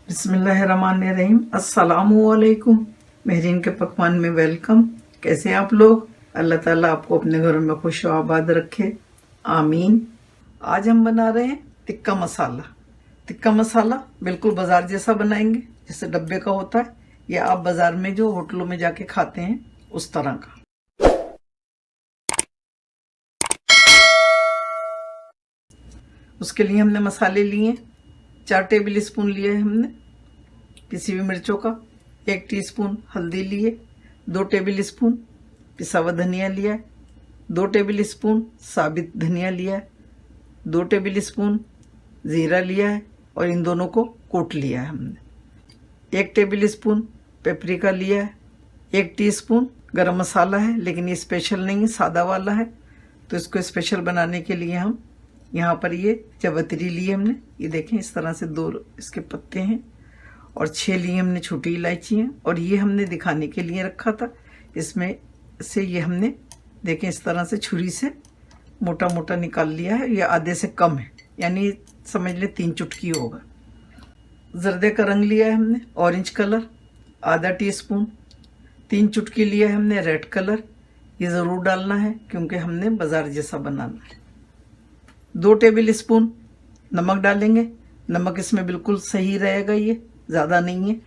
बिस्मिल्लाहिर्रहमानिर्रहीम। अस्सलामुअलैकुम। महरीन के पकवान में वेलकम। कैसे हैं आप लोग? अल्लाह ताला आपको अपने घरों में खुश और आबाद रखे, आमीन। आज हम बना रहे हैं टिक्का मसाला। टिक्का मसाला बिल्कुल बाजार जैसा बनाएंगे, जैसे डब्बे का होता है या आप बाजार में जो होटलों में जाके खाते हैं उस तरह का। उसके लिए हमने मसाले लिए 4 टेबल स्पून लिए हमने पिसी हुई मिर्चों का, 1 टीस्पून हल्दी लिए, 2 टेबल स्पून पिसा हुआ धनिया लिया है, 2 टेबल स्पून साबित धनिया लिया है, 2 टेबल स्पून जीरा लिया है और इन दोनों को कूट लिया है हमने। 1 टेबल स्पून पेपरिका लिया है, 1 टीस्पून गरम मसाला है, लेकिन ये स्पेशल नहीं है, सादा वाला है। तो इसको स्पेशल बनाने के लिए हम यहाँ पर ये जवतरी ली हमने, ये देखें इस तरह से 2 इसके पत्ते हैं और 6 लिए हमने छोटी इलायची हैं। और ये हमने दिखाने के लिए रखा था, इसमें से ये हमने देखें इस तरह से छुरी से मोटा मोटा निकाल लिया है। ये आधे से कम है, यानी समझ ले 3 चुटकी होगा। जर्दे का रंग लिया है हमने ऑरेंज कलर आधा टीस्पून, 3 चुटकी लिया है हमने रेड कलर, ये ज़रूर डालना है क्योंकि हमने बाजार जैसा बनाना है। 2 टेबल स्पून नमक डालेंगे, नमक इसमें बिल्कुल सही रहेगा, ये ज़्यादा नहीं है।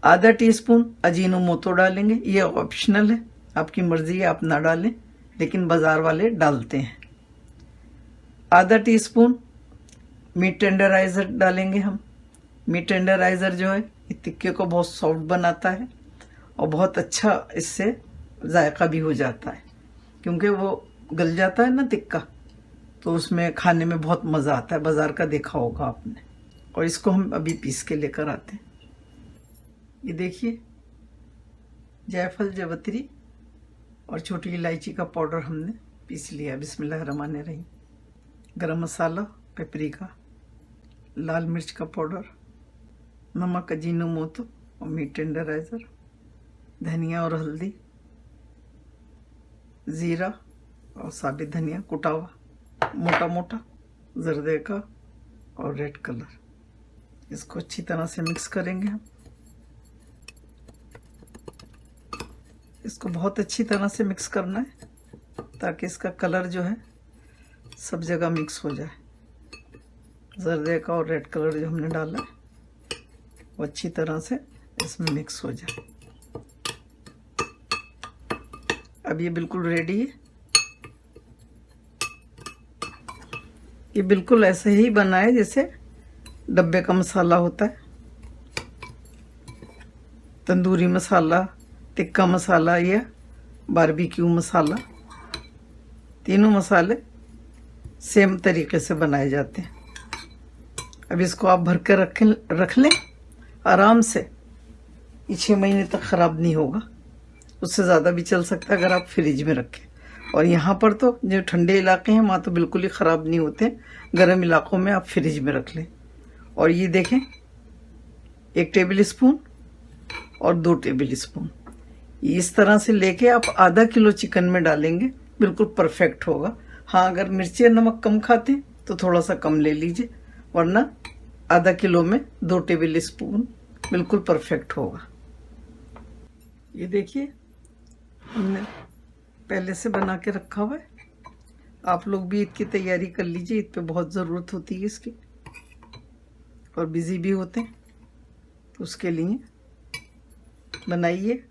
आधा टीस्पून अजीनोमोटो डालेंगे, ये ऑप्शनल है, आपकी मर्जी है, आप ना डालें, लेकिन बाजार वाले डालते हैं। आधा टीस्पून मीट टेंडराइज़र डालेंगे हम। मीट टेंडराइज़र जो है ये टिक्के को बहुत सॉफ्ट बनाता है और बहुत अच्छा इससे जायका भी हो जाता है, क्योंकि वो गल जाता है ना टिक्का, तो उसमें खाने में बहुत मज़ा आता है। बाजार का देखा होगा आपने। और इसको हम अभी पीस के लेकर आते हैं। ये देखिए जायफल, जवतरी और छोटी इलायची का पाउडर हमने पीस लिया। बिस्मिल्लाहिर्रहमानिर्रहीम। गरम मसाला, पेपरिका, लाल मिर्च का पाउडर, नमक, अजीनोमोटो और मीट टेंडराइज़र, धनिया और हल्दी, ज़ीरा और साबित धनिया कुटा हुआ मोटा मोटा, जर्दे का और रेड कलर। इसको अच्छी तरह से मिक्स करेंगे हम। इसको बहुत अच्छी तरह से मिक्स करना है ताकि इसका कलर जो है सब जगह मिक्स हो जाए। जर्दे का और रेड कलर जो हमने डाला है वो अच्छी तरह से इसमें मिक्स हो जाए। अब ये बिल्कुल रेडी है। ये बिल्कुल ऐसे ही बना है जैसे डब्बे का मसाला होता है। तंदूरी मसाला, टिक्का मसाला या बारबेक्यू मसाला, तीनों मसाले सेम तरीके से बनाए जाते हैं। अब इसको आप भर कर रख लें आराम से। ये 6 महीने तक ख़राब नहीं होगा, उससे ज़्यादा भी चल सकता है अगर आप फ्रिज में रखें। और यहाँ पर तो जो ठंडे इलाके हैं वहाँ तो बिल्कुल ही ख़राब नहीं होते, गर्म इलाकों में आप फ्रिज में रख लें। और ये देखें 1 टेबल स्पून और 2 टेबल स्पून इस तरह से लेके आप आधा किलो चिकन में डालेंगे, बिल्कुल परफेक्ट होगा। हाँ, अगर मिर्ची और नमक कम खाते हैं तो थोड़ा सा कम ले लीजिए, वरना आधा किलो में 2 टेबल स्पून बिल्कुल परफेक्ट होगा। ये देखिए हमने पहले से बना के रखा हुआ है। आप लोग भी ईद की तैयारी कर लीजिए, ईद पे बहुत ज़रूरत होती है इसकी और बिज़ी भी होते हैं, तो उसके लिए बनाइए।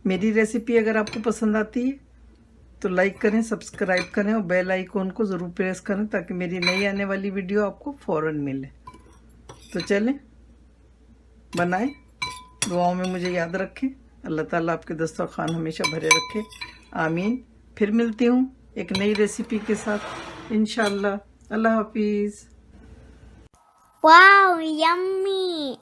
मेरी रेसिपी अगर आपको पसंद आती है तो लाइक करें, सब्सक्राइब करें और बेल आइकॉन को ज़रूर प्रेस करें ताकि मेरी नई आने वाली वीडियो आपको फ़ौरन मिले। तो चलें बनाएं, दुआओं में मुझे याद रखें। अल्लाह ताला आपके दस्तरखान हमेशा भरे रखे, आमीन। फिर मिलती हूँ एक नई रेसिपी के साथ इंशाअल्लाह। अल्लाह हाफिज़। Wow, yummy!